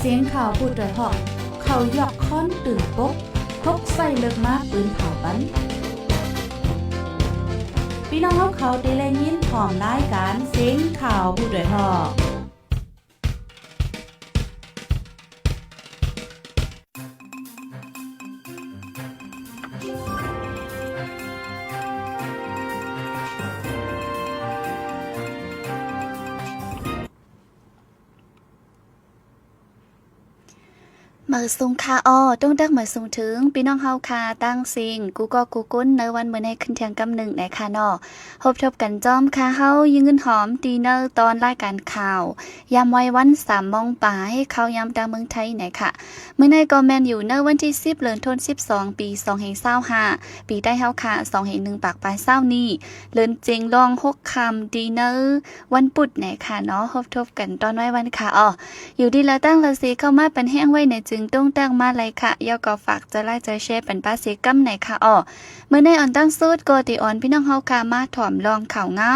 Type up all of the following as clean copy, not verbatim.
สียงข่าวพูดด้วยหอกเขายอกค้อนตื่นปกพกใส่เลิกมาปืนเผาปันพี่น้องเขาได้แลยินพร้อมรายการเสียงข่าวพูดด้วยหอกมือซุงคาอ้อต้องดักมือซุงถึงพี่น้องเฮาคาตั้งซิงกูก็กูกุ้นในวันมื้อในขึ้นเที่ยงกำหนึ่งในคานอพบทบกันจอมคาเฮายิงเงินหอมตีเนอร์ตอนรายการข่าวยามไว้วัน3 โมงป่าให้เขายามดังเมืองไทยไหนค่ะมื้อในก็แม่นอยู่ในวันที่10เดือนธันวาคมปี2525ปีได้เฮาค่ะ2/1ปากปลาย20นี้เลินเจงลอง6คำดีเนอร์วันพุธไหนค่ะเนาะพบทบกันตอนไว้วันค่ะอ้ออยู่ดีแล้วตั้งละสิเข้ามาเป็นแห้งไว้ในจึงต้องตั้งมาเลยค่ะยอก็ฝากจะไล่จะแชร์เป็นป้าเสกัมไหนค่ะอ้อเมื่อในอ่อนตั้งสูตรโกติอ่อนพี่น้องเฮาคามาถ่อมลองข่าวเงา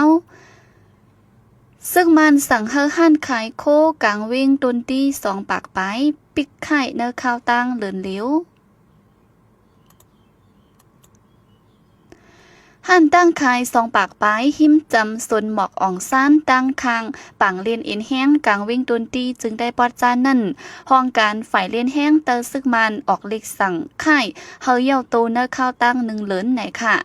ซึ่งมันสั่งเฮอหั่นขายโคกลางวิ่งตุนตี้2 ปากไปปิกไข่เนอข้าวตั้งเลินเหลียวหั่นตั้งขาย2 ปากไปหิมจำสนหมอกอ่องซ่านตั้งคางปังเลียนเอ็นแห้งกลางวิ่งตุนตีจึงได้ปอดจานนั่นห้องการฝ่ายเลียนแห้งเตอซึกมันออกเล็กสั่งค่ายเฮาเย่าโตเนอข้าวตั้ง1 เหรินไหนค่ะ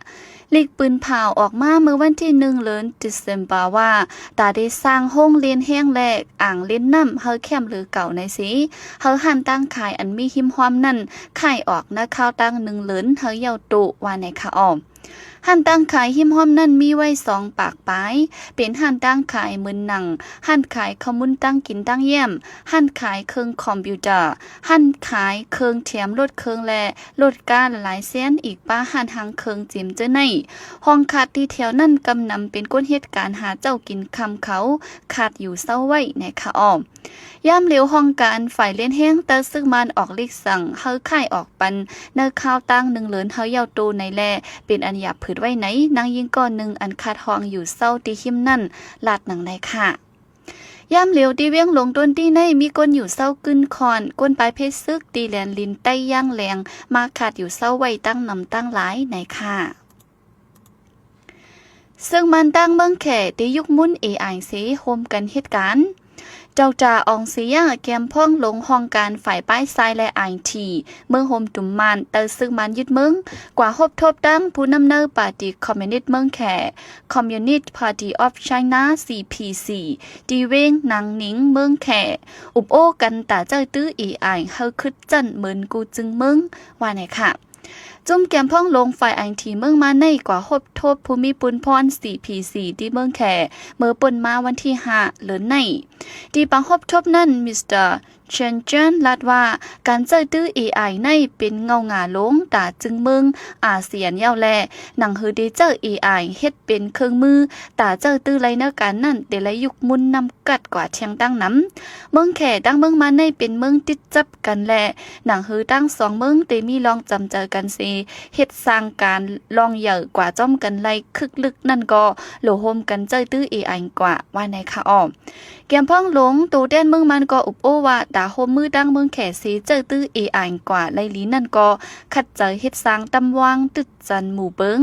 ลีกปืนเผาออกมาเมื่อวันที่1 เหรินตุลาคมว่าตาได้สร้างห้องเลียนแห้งแลกอ่างเล่นน้ำเฮาแคมหรือเก่าในสีเฮาหั่นตั้งขายอันมีหิมความนั่นค่ายออกเนอข้าวตั้ง1 เหรินเฮาเย่าโตว่าในค่ะอ้อมหั่นตั้งขายหิมห้อมนั่นมีไว้2 ปากปลายเป็นหั่นตั้งขายมือหนังหั่นขายขมุนตั้งกินตั้งเยี่ยมหั่นขายเครื่องคอมพิวเตอร์หั่นขายเครื่องเทียมลดเครื่องและลดการหลายแสนอีกป้าหั่นหางเครื่องจิ้มเจ้าในห้องขาดที่แถวนั่นกำนำเป็นก้นเหตุการณ์หาเจ้ากินคำเขาขาดอยู่เศร้าไว้ในค่ะอ้อมย่ำเหลียวห้องการฝ่ายเลี้ยนแห้งเตอซึ่งมันออกลิกสั่งเฮาค่ายออกปันเนื้อข้าวตั้ง1 เหรินเฮาเยาโตในแลเป็นอันหยาบผืดไว้ไหนนางยิงก้อน1อันขาดห้องอยู่เศร้าตีหิมนั่นลาดหนังในค่ะย่ำเหลียวตีเวียงลงต้นที่ในมีก้นอยู่เศร้ากึ้นคอนก้นปลายเพชรซึกตีแลนลินใต้ย่างแรงมาขาดอยู่เศร้าไว้ตั้งนำตั้งหลายในค่ะซึ่งมันตั้งเมืองแข่ตียุคมุ่น AI เสโฮมกันเหตุการณ์เจ้าจ่าอองเสียแกมพ่องลงห้องการฝ่ายป้ายทรายและไอทีเมืองโฮมตุ่มมันเตอซึ่งมันยึดเมืองกว่าทบตั้งผู้นำเนอปาร์ตี้คอมมิวนิสต์เมืองแขคอมมิวนิสต์พาร์ตี้ออฟไชน่า CPC ดีเวงนางหนิงเมืองแขอุบโอ้กันตาเจ้าตื้อ AI เฮาคึดจันเหมือนกูจึงเมืองว่าไหนค่ะจุ่มแกมพ่องลงฝ่ายไอทีเมืองมาในกว่าทบภูมิปุนพร CPC ที่เมืองแขเมื่อป่นมาวันที่5เหลือในที่ปังทบนั่นมิสเตอร์เชนเจนลาดว่าการเจอตื้อ AI ในเป็นเงาหงาลงตาจึงเมืองอาเซียนยาวแลหนังฮือได้เจอ AI เฮ็ดเป็นเครื่องมือตาเจอตื้อไรเนอการนั่นเดลยุกมุนนำกัดกว่าเทียงตั้งน้ำเมืองแขตั้งเมืองมาในเป็นเมืองติดจับกันแลหนังฮือตั้ง2 เมืองเตมีลองจำเจอกันสิเฮ็ดสร้างการลองใหญ่กว่าจ้อมกันไล่คึกลึกนั่นก็โหลโฮมกันเจอตื้อ AI กว่าว่าในค่ะอ้อมแกมพ่องหลงตูแดนเมืองมันก็อุบโอว่าดาโฮมมือดังเมืองแขสีเจอตื้อ AI กว่าไลลีนั่นก็ขัดเจอเฮ็ดสร้างตำวางตึดจันหมู่เบิง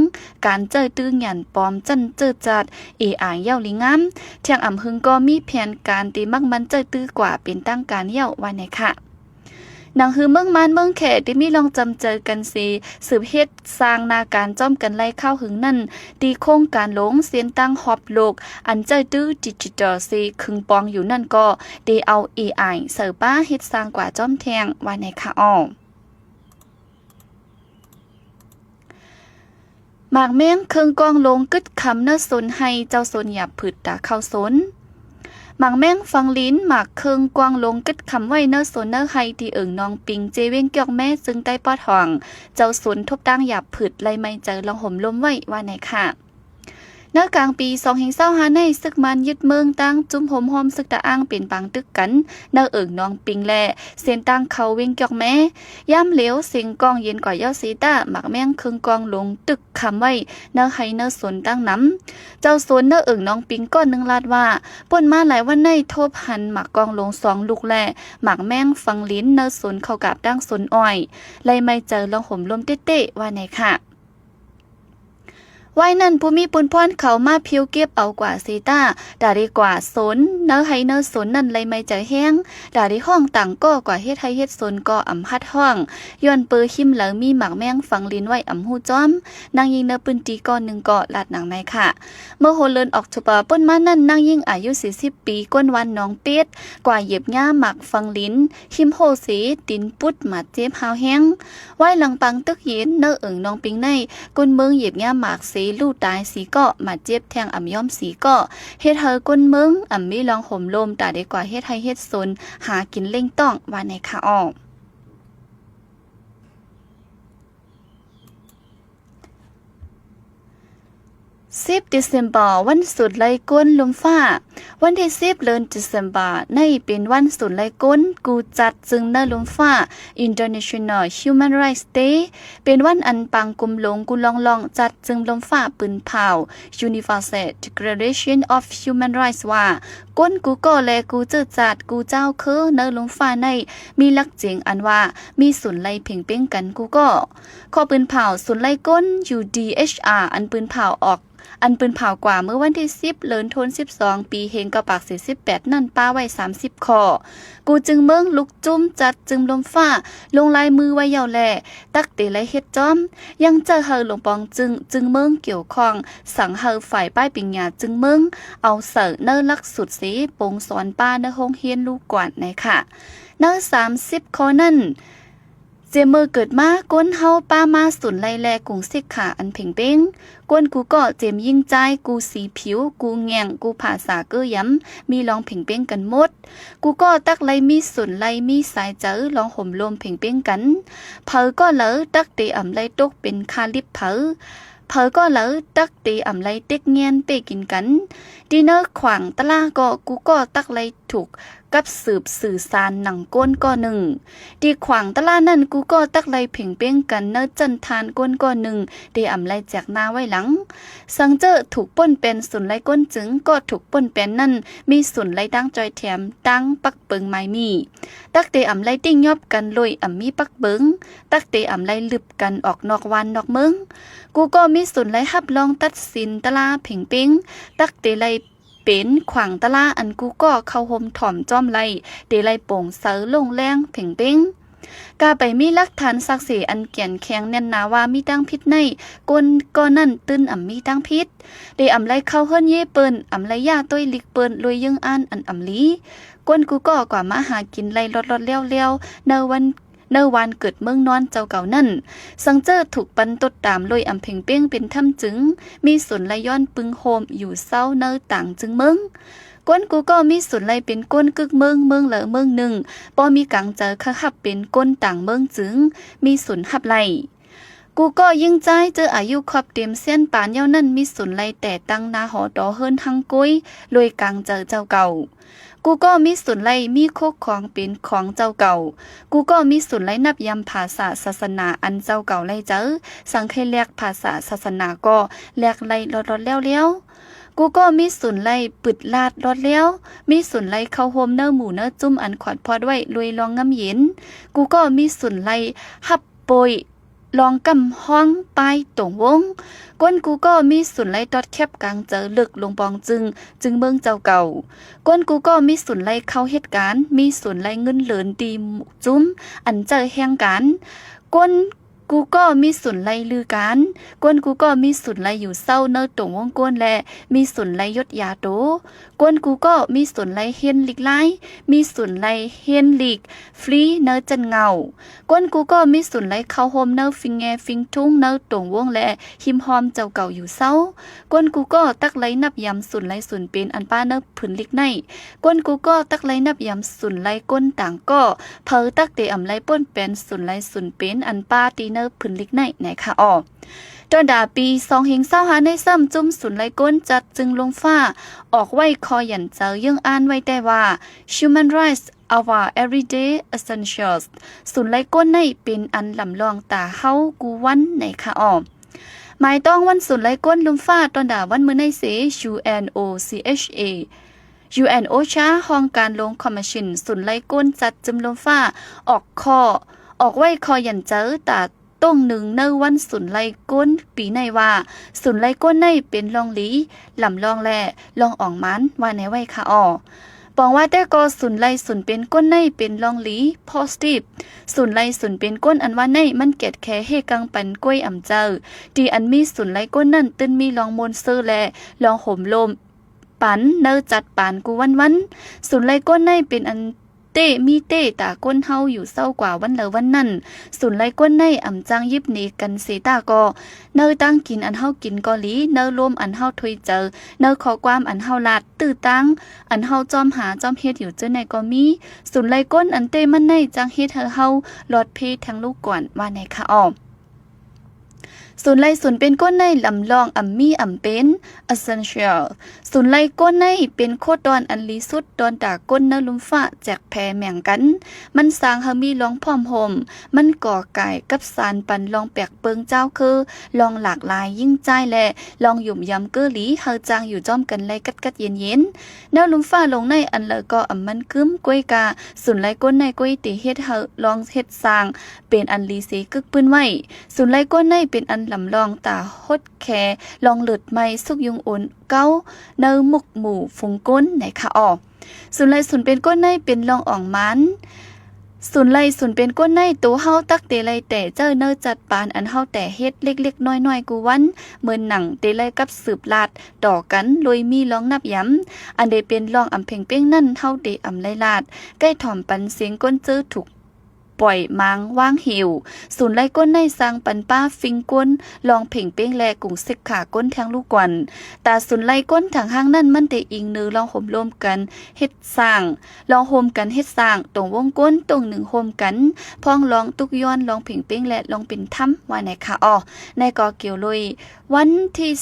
การเจอตื้อหยันปอมจันเจอจัด AI เย้าลิงามเที่ยงอำหึงก็มีแผนการตีมักมันเจอตื้อกว่าเป็นตั้งการเย้าว่าไหนค่ะหนังฮือเมืองมันเมืองแขที่มีลองจำเจอกันสิสืบเฮ็ดสร้างนาการจ้อมกันไล่เข้าหึงนั่นตีโครงการหลงเสียนตั้งฮอบโลกอันเจอตื้อดิจิทัลสิคึงปองอยู่นั่นก็ได้เอา AI เสิร์ป้าเฮ็ดสร้างกว่าจ้อมแทงว่าในค่ะอ้อหมากแม้งเครื่องกองลงกึดคำเนื้อสนให้เจ้าสนหยาบผืดตาเข้าสนหมากแม่งฟังลิ้นหมากเคืองกวางลงกึดคำไว้เนอสนเนอไฮที่เอิงนองปิงเจเว้งเกี่ยวแม่ซึ่งใต้ปอดห่องเจ้าสนทบตั้งหยาบผืดไล่ไม่เจอลองห่มลมไว้ว่าไหนค่ะ เนื้อกลางปี2025ในศึกมันยึดเมืองตั้งจุ่มหมหอมศึกตะอ้างเป็นปังตึกกันเนื้อเอิงน้องปิงแลเส้นตั้งเขาเวงจอกแม่ย่ำเหลวเสียงกองเย็นกว่าเย้าสีตาหมักแม่งครึ่งกองลงตึกคำไว้เนื้อให้เนื้อสนตั้งน้ำเจ้าสนเนื้อเอิงน้องปิงก้อนนึงลาดว่าป่นมาหลายวันในทบหันหมักกองลง2ลูกแลหมักแม่งฟังลิ้นเนื้อสนเข้ากับดั้งสนอ้อยไล่ไม่เจอลองห่มลมเต้ๆว่าไหนค่ะไว้นั่นผู้มีปุนพรเขามาพิวเก็บเอากว่าซีตาด่าดีกว่าสนเนื้อให้เนื้อสนนั่นเลยไม่เจอแห้งด่าดีห้องต่างก็กว่าเฮ็ดให้เฮ็ดสนก็อ่ำฮัดห้องย้อนปือหิมเหลือมีหมักแมงฝังลิ้นไว้อ่ำหูจ้อมนางยิงเนื้อปืนตีก้อนหนึ่งเกาะลาดหนังในค่ะเมื่อโฮเลินออกทุบะป้นมานั่นนางยิงอายุ40ปีก้นวันน้องเป็ดกว่าเหยียบหญ้าหมักฝังลิ้นหิมโฮสีตินปุดมาเจ็บหาวแห้งไว้หลังปังตึกเย็นเนื้อเอิงน้องปิงในก้นเมืองเหยียบหญ้าหมักสีลูกตายสีก็มาเจ็บแทงอ่ำย่อมสีก็เฮ็ดเฮอก้นมึงอ่ำมีลองห่มลมแต่ดีกว่าเฮ็ดให้เฮ็ดสนหากินเล่งต้องว่าในค่ะออก10 December วันสุดไลก้นลมฟ้าวันที่10เดือน December ในเป็นวันสุดไลก้นกูจัดจึงเนลมฟ้า International Human Rights Day เป็นวันอันปังกุมหลงกุลองจัดจึงลมฟ้าปืนเผา Universal Declaration of Human Rights ว่าก้นกูก็และกูเจอจัดกูเจ้าคือเนลมฟ้าในมีลักเจียงอันว่ามีสุนไลเพ่งเป้งกันกูก็ข้อปืนเผาสุนไลก้น UDHR อันปืนเผาออกอันปืนเผากว่าเมื่อวันที่10เดือนธันวาคมปีเฮงกะปาก48นั่นป้าไว้30ข้อกูจึงเมืองลุกจุ้มจัดจึงลมฟ้าลงลายมือไว้ยาวแลตักเตไลเฮ็ดจ้อมยังเจอเฮอหลวงปองจึงเมืองเกี่ยวข้องสั่งเฮอฝ่ายป้ายปิงญาจึงเมืองเอาเสิร์เนอลักสุดสีปงสอนป้าเนอโรงเรียนลูกกวาดในค่ะเนอ30ข้อนั่นเจมือเกิดมาก้นเฮาป้ามาสุนไลแลกุงสิกขาอันเพ่งเป้งก้นกูก็เจมยิ่งใจกูสีผิวกูแงงกูภาษาเก้อย้ำมีลองเพ่งเป้งกันหมดกูก็ตักไลมีสุนไลมีสายเจอลองห่มลมเพ่งเป้งกันเผอก็เหลอตักเตอ่ำไลตกเป็นคาลิบเผอก็เหลอตักเตอ่ำไลเต็กเงียนเปกินกันดินเนอร์ขวางตะลาก็กูก็ตักไลถูกกับสืบสื่อสารหนังก้นก็หนึ่งดีขวางตะลานั่นกูก็ตักไลเพ่งเป้งกันเนอจันทานก้นก็หนึ่งเดอ่ำไลแจกหน้าไว้หลังสังเจอถูกป้นเป็นสุนไลก้นจึงก็ถูกป้นเป็นนั่นมีสุนไลตั้งจอยแถมตั้งปักเปิงไม้มีตักเดอ่ำไลติ้งยอบกันลอยอ่ำมีปักเบิงตักเดอ่ำไลลึบกันออกนอกวันนอกเมืองกูก็มีสุนไลฮับลองตัดสินตะลาเพ่งเป้งตักเดไลเป็นขวางตะลาอันกูก็เข้าห่มถ่อมจ้อมไลเดไลโป่งเสอลงแรงเพ่งเป้งกาไปมีหลักฐานศักดิ์สิทธิ์อันเกี่ยนแข็งแน่นหนาว่ามีตั้งพิษในก้นก็นั่นตื้นอ่ำมีตั้งพิษเดอ่ำไลเข้าเฮิรนเย่เปิ้นอ่ำไลย่าต้วยลิกเปิ้นรวยยึงอ่านอันอ่ำลีก้นกูก็กว่ามาหากินไลลดๆเลี้ยวๆในวันเกิดเมืองนอนเจ้าเก่านั่นสังเจอถูกปันตดตามลอยอำเพ่งเป้งเป็นถ้ำจึงมีสุนไลย้อนปึงโฮมอยู่เศร้าเนอต่างจึงเมืองก้นกูก็มีสุนไลเป็นก้นกึกเมืองเหลอเมืองหนึ่งป้อมีกังเจอขับเป็นก้นต่างเมืองจึงมีสุนหับไลกูก็ยิ่งใจเจออายุครอบเต็มเส้นปานเย้านั่นมีสุนไลแต่ตั้งนาหอดอเฮิรนหังกุ้ยลอยกังเจอเจ้าเก่ากูก็มีสุนไลมีโคกของเป็นของเจ้าเก่ากูก็มีสุนไลนับยำภาษาศาสนาอันเจ้าเก่าไลเจอสังเคแลกภาษาศาสนาก็แลกไลลดๆแล้วกูก็มีสุนไลปึดลาดรถแล้วมีสุนไลเข้าโฮมเนอหมู่เนอจุ่มอันขอดพอด้วยรวยลองงำเย็นกูก็มีสุนไลฮับปยลองกำห้องไปตรงวงก้นกูก็มีสุนไลดอดแคบกลางเจอลึกลงปองจึงเมืองเจ้าเก่าก้นกูก็มีสุนไลเข้าเหตุการณ์มีสุนไลเงินเหลินดีจุ้มอันเจอแห่งการก้นกูก็มีสุนไลลือการก้นกูก็มีสุนไลอยู่เศร้าเนอตรงวงก้นและมีสุนไลยศยาโตก้นกูก็มีสุนไลเฮียนลิกไลมีสุนไลเฮียนลิกฟรีเนอจันเงาก้นกูก็มีสุนไลเข้าโฮมเนอฟิงแงฟิงทุ่งเนอตรงวงและหิมหอมเจ้าเก่าอยู่เศร้าก้นกูก็ตักไลนับยำสุนไลสุนเป็นอันป้าเนอผืนลิกในก้นกูก็ตักไลนับยำสุนไลก้นต่างก็เพอตักเตอำไลป้นเป็นสุนไลสุนเป็นอันป้าตีเนอผืนลิกในค่ะออ ตอนดาปี2025ในซ้ำจุ่มสุนไลก้นจัดจึงลงฟ้าออกไว้คอหยันเจอยังอ่านไว้ได้ว่า Human Rights Our Everyday Essentials สุนไลก้นในเป็นอันลำลองตาเฮากูวันในค่ะออมหมายต้องวันสุนไลก้นลุมฟ้าตอนดาวันมื้อในเส UNOCHA ห้องการลงคอมมิชชั่นสุนไลก้นจัดจึมลมฟ้าออกไว้คอหยันเจอตาต้งหนึ่งในวันสุนไลก้นปีในว่าสุนไลก้นในเป็นลองหลีลำลองแลลองอ่องมันว่าในไว้ค่ะออปองว่าแต่ก็สุนไลสุนเป็นก้นในเป็นลองหลี positive สุนไลสุนเป็นก้นอันว่าในมันเกตแค่เฮกังปันกล้วยอ่ำเจอดีอันมีสุนไลก้นนั่นตึ้นมีลองมนเซอร์แลลองห่มลมปันเนอจัดปานกูวันสุนไลก้นในเป็นอันเต้มีเต้ตาก้นเฮาอยู่เศร้ากว่าวันเลวันนั้นสุนไลก้นในอ่ำจังยิบหนีกันเสตาก็เนอตั้งกินอันเฮากินกอลีเนอรวมอันเฮาถวยเจอเนอขอความอันเฮาลาดตื้อตั้งอันเฮาจอมหาจอมเฮ็ดอยู่เจอในก็มีสุนไลก้นอันเต้มันในจังเฮ็ดเฮาลอดเพทั้งลูกก่อนว่าในค่ะอ้อมสุนไลสุนเป็นก้นในลำลองอ่ำมีอ่ำเป็น essential สุนไลก้นในเป็นโคตรดอนอันลีสุดดอนตาก้นนลุมฟ้าแจกแพรแม่งกันมันสร้างเฮามีลองพร้อมห่มมันก่อไก่กับสารปันลองแปลกเปิงเจ้าคือลองหลากหลายยิ่งใจและลองหยุ่มยำเกอหลีเฮาจางอยู่จ้อมกันไลกัดเย็นแนวลุมฟ้าลงในอันเลก็อ่ำมันกึ้มก้วยกาสุนไลก้นในก้วยติเฮ็ดเฮาลองเฮ็ดสร้างเป็นอันลีเสกึกปืนไว้สุนไลก้นในเป็นอันลำลองตาฮดแคลองหลุดไม้สุกยุงโอนเก้าเนอมุกหมู่ฟุงก้นในค่ะออสุนไลสุนเป็นก้นในเป็นลองอ่องมันสุนไลสุนเป็นก้นในตัวเฮาตักเตไลแต่เจ้าเนอจัดปานอันเฮาแต่เฮ็ดเล็กๆน้อยๆกูวันเหมือนหนังเตไลกับสืบลาดต่อกันลอยมีลองนับย้ำอันใดเป็นลองอำเพ่งเป้งนั่นเฮาเตอำไลลาดใกล้ถ่อมปันเสียงก้นเจอถูกปล่อยมังว่างหิวสุนไลก้นในสร้างปันป้าฟิงก้นลองเพ่งเป้งแลกุ่งสิกขาก้นแทงลูกกวนตาสุนไลก้นทางห้างนั่นมันเตอิงนือลองห่มร่วมกันเฮ็ดสร้างลองโฮมกันเฮ็ดสร้างตรงวงก้นตรงหนึ่งโฮมกันพ้องลองตุกย้อนลองเพ่งเป้งและลองเป็นถ้ำว่าในค่ะอ้อในกอเกี่ยวลุยวันที่10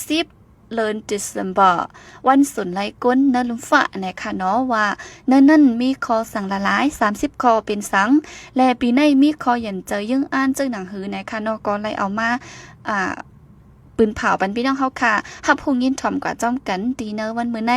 เดือนธันวาคมวันสุนไลก้นเนลุมฟ้านะคะเนาะว่าเนนั่นมีคอสั่งละลาย30คอเป็นสังและปีในมีคอหยันเจอยังอ่านเจอหนังหือนะคะเนาะก็เลยเอามาปืนเผาปันพี่น้องเฮาค่ะฮับฮู้ยินถ่อมกว่าจ้อมกันดีเนอวันมื้อใน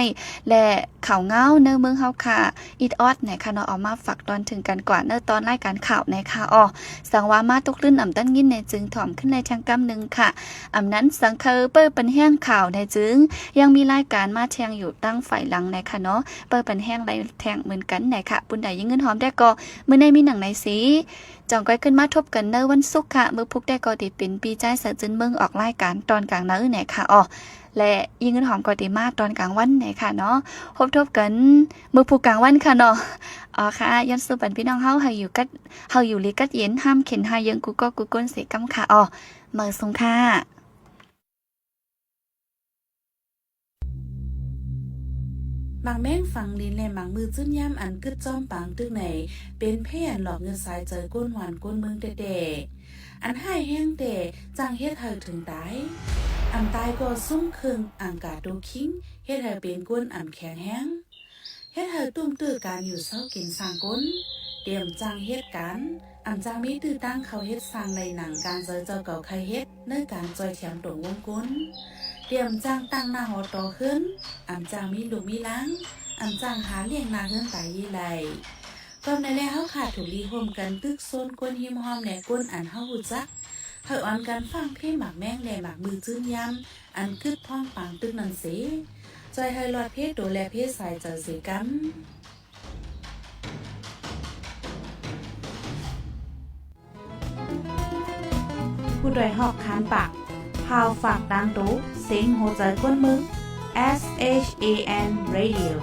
และข่าวเงาเนอเมืองเฮาค่ะอีดออดนะคะเนาะเอามาฝากตอนถึงกันกว่าเนอตอนรายการข่าวนะคะอ้อสังว่ามาตกลื่นอ่ำตั้นยินในจึงถ่อมขึ้นในทางกำนึงค่ะอำนั้นสังเคอเปิ้ปันแห้งข่าวในจึงยังมีรายการมาแทงอยู่ตั้งฝ่ายหลังนะคะเนาะเปิ้ปันแห้งไรแทงเหมือนกันนะคะปุ่นใดยิ่งเงินหอมได้ก็มื้อในมีหนังในสีจองก้อยขึ้นมาทบกันเนอวันศุกร์ค่ะมื้อพุกได้ก็ได้เป็นปีใจเสือจึนเมืองออกรายการตอนกลางเนอเนี่ยค่ะอ๋อและยิ่งเงินหอมก็ได้มาตอนกลางวันเนี่ยค่ะเนาะพบทบกันมื้อพุกกลางวันค่ะเนาะอ๋อค่ะย้อนสู่ปันพี่น้องเฮาอยู่ลีกัดเย็นห้ามเข็นหายังกูก็กูก้นเสกำค่ะอ๋อมื้อสุงค่ะบางแม่งฟังลินและหมังมือจื้นย่ำอันกึดจอมปางตึกไหนเป็นแพ่นหลอกเงินสายเจอก้นหวานก้นเมืองเด็อันให้แห้งเตะจังเฮ็ดเธอถึงตายอันตายก็ซุ่มคึงอ่างกาดดูคิงเฮ็ดเธอเป็นก้นอ่ำแข็งแห้งเฮ็ดเธอตุ้มตื้อการอยู่เศร้ากินสร้างก้นเตรียมจังเฮ็ดกันอ่ำจังมีตื้อตั้งเขาเฮ็ดสร้างในหนังการเจอเจ้าเก่าใครเฮ็ดเนื้อการจอยแถมตรงวงก้นเตรียมจ้างตั้งหน้าหอต่อขึ้นอ่ำจางมีลูกมีล้างอ่ำจางหาเลี้ยงนาเฮือนตายยี่ไหลก็ในแล้วเฮาขาดถูกลีโฮมกันตึกโซนก้นหิมหอมแหน่ก้นอันเฮาหูจักเฮาอ่อนกันฟังเพลงหมากแมงแหล่หมากมือจื้นยำอันคึดพ้องปังตึกนันเสจอยให้รอดเพศดูแลเพศสายเจอเสกันผู้โดยหอกคานปากพาวฝากดังตู้เสียงโหใจก้นมึงSHAN Radio